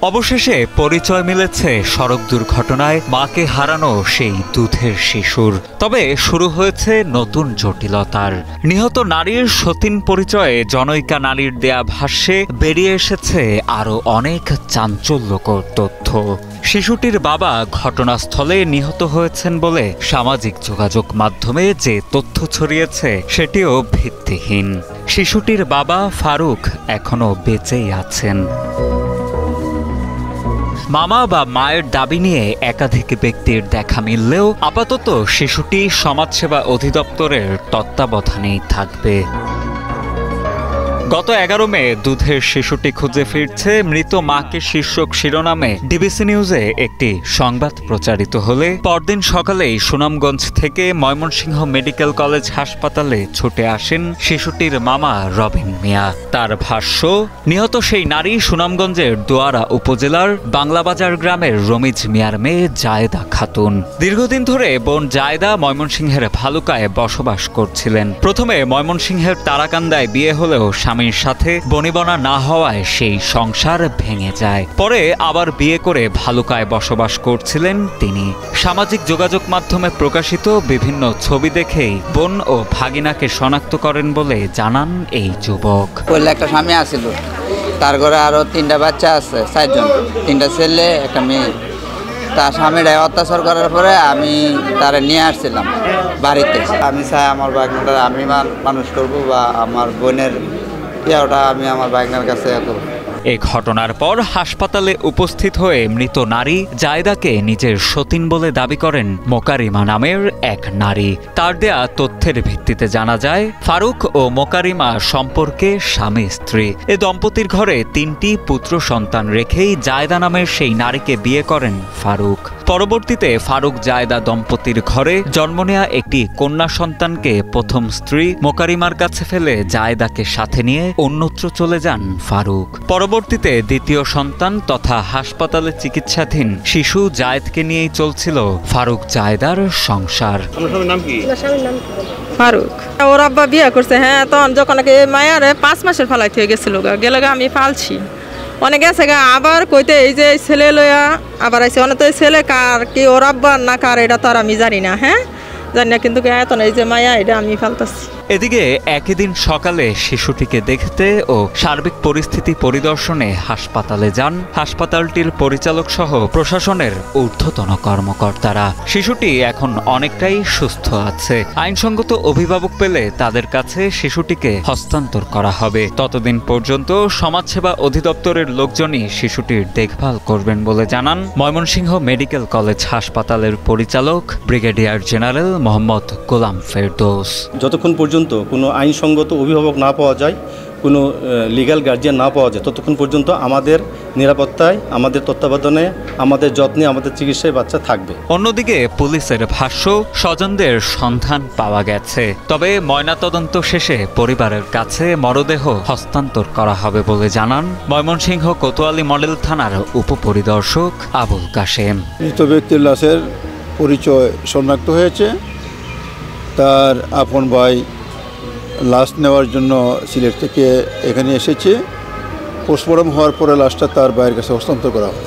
অবশেষে পরিচয় মিলেছে সড়ক দুর্ঘটনায় মাকে হারানো সেই দুধের শিশুর। তবে শুরু হয়েছে নতুন জটিলতার। নিহত নারীর সতীন পরিচয়ে জনৈকা নারীর দেয়া ভাষ্যে বেরিয়ে এসেছে আরও অনেক চাঞ্চল্যকর তথ্য। শিশুটির বাবা ঘটনাস্থলে নিহত হয়েছেন বলে সামাজিক যোগাযোগ মাধ্যমে যে তথ্য ছড়িয়েছে সেটিও ভিত্তিহীন। শিশুটির বাবা ফারুক এখনো বেঁচেই আছেন। মামা বা মায়ের দাবি নিয়ে একাধিক ব্যক্তির দেখা মিললেও আপাতত শিশুটি সমাজসেবা অধিদপ্তরের তত্ত্বাবধানেই থাকবে। গত 11 মে দুধের শিশুটি খুঁজে ফিরছে মৃত মাকে শীর্ষক শিরোনামে ডিবিসি নিউজে একটি সংবাদ প্রচারিত হলে পরদিন সকালেই সুনামগঞ্জ থেকে ময়মনসিংহ মেডিকেল কলেজ হাসপাতালে ছুটে আসেন শিশুটির মামা রবিন মিয়া। তার ভাষ্য, নিহত সেই নারী সুনামগঞ্জের দোয়ারা উপজেলার বাংলাবাজার গ্রামের রমিজ মিয়ার মেয়ে জায়েদা খাতুন। দীর্ঘদিন ধরে বোন জায়েদা ময়মনসিংহের ভালুকায় বসবাস করছিলেন। প্রথমে ময়মনসিংহের তারাকান্দায় বিয়ে হলেও স্বামীর সাথে বনিবনা না হওয়ায় সেই সংসার ভেঙে যায়। পরে আবার বিয়ে করে ভালুকায় বসবাস করছিলেন তিনি। সামাজিক যোগাযোগ মাধ্যমে প্রকাশিত বিভিন্ন ছবি দেখেই বোন ও ভাগিনাকে শনাক্ত করেন বলে জানান এই যুবক। একটা স্বামী আছিল, তার ঘরে আরো 3টা বাচ্চা আছে, 4 জন, 3টা ছেলে একটা মেয়ে। তার স্বামীরা অত্যাচার করার পরে আমি তারা নিয়ে আসছিলাম বাড়িতে। আমি চাই আমার বাগনাটা আমি মানুষ করবো বা আমার বোনের ওটা আমি আমার বাগনার কাছে করবো। এ ঘটনার পর হাসপাতালে উপস্থিত হয়ে মৃত নারী জায়েদাকে নিজের সতীন বলে দাবি করেন মোকারিমা নামের এক নারী। তার দেয়া তথ্যের ভিত্তিতে জানা যায় ফারুক ও মোকারিমা সম্পর্কে স্বামী স্ত্রী। এ দম্পতির ঘরে 3টি পুত্র সন্তান রেখেই জায়েদা নামের সেই নারীকে বিয়ে করেন ফারুক। পরবর্তীতে ফারুক জায়েদা দম্পতির ঘরে জন্ম নেয়া একটি কন্যা সন্তানকে প্রথম স্ত্রী মোকারিমার কাছে ফেলে জায়েদাকে সাথে নিয়ে অন্যত্র চলে যান ফারুক। পরবর্তীতে দ্বিতীয় সন্তান তথা হাসপাতালে চিকিৎসাধীন শিশু জায়েদকে নিয়েই চলছিল ফারুক জায়েদার সংসার। ফারুক ওর আব্বা বিয়ে করছে, হ্যাঁ, তখন যখন মায়ারে 5 মাসের ফালাই থেকে গেছিল গেলে আমি পালছি অনেক গেছে গা। আবার কইতে এই যে ছেলে লইয়া আবার আইসে অনেক তো ছেলে কার কি ওর আব্বার না কার এটা তো আর আমি জানি না, হ্যাঁ জানি না, কিন্তু এখন এই যে মায়া এটা আমি ফালতাছি। এদিকে একই দিন সকালে শিশুটিকে দেখতে ও সার্বিক পরিস্থিতি পরিদর্শনে হাসপাতালে যান হাসপাতালটির পরিচালক সহ প্রশাসনের ঊর্ধ্বতন কর্মকর্তারা। শিশুটি এখন অনেকটাই সুস্থ আছে। আইনসঙ্গত অভিভাবক পেলে তাদের কাছে শিশুটিকে হস্তান্তর করা হবে। ততদিন পর্যন্ত সমাজসেবা অধিদপ্তরের লোকজনই শিশুটির দেখভাল করবেন বলে জানান ময়মনসিংহ মেডিকেল কলেজ হাসপাতালের পরিচালক ব্রিগেডিয়ার জেনারেল মোহাম্মদ গোলাম ফেরদৌস। যতক্ষণ পর্যন্ত কোনো আইনসঙ্গত অভিভাবক না পাওয়া যায়, কোনো লিগ্যাল গার্জিয়ান না পাওয়া যায়, ততক্ষণ পর্যন্ত আমাদের নিরাপত্তায়, আমাদের তত্ত্বাবধানে, আমাদের যত্নে, আমাদের চিকিৎসায় বাচ্চা থাকবে। অন্যদিকে পুলিশের ভাষ্য, স্বজনদের সন্ধান পাওয়া গেছে। তবে ময়নাতদন্ত শেষে পরিবারের কাছে মরদেহ হস্তান্তর করা হবে বলে জানান ময়মনসিংহ কোতোয়ালি মডেল থানার উপপরিদর্শক আবুল কাশেম। মৃত ব্যক্তির লাশের পরিচয় শনাক্ত হয়েছে। তার আপন ভাই লাশ নেওয়ার জন্য সিলেট থেকে এখানে এসেছে। পোস্টমর্টম হওয়ার পরে লাশটা তার ভাইয়ের কাছে হস্তান্তর করা হয়।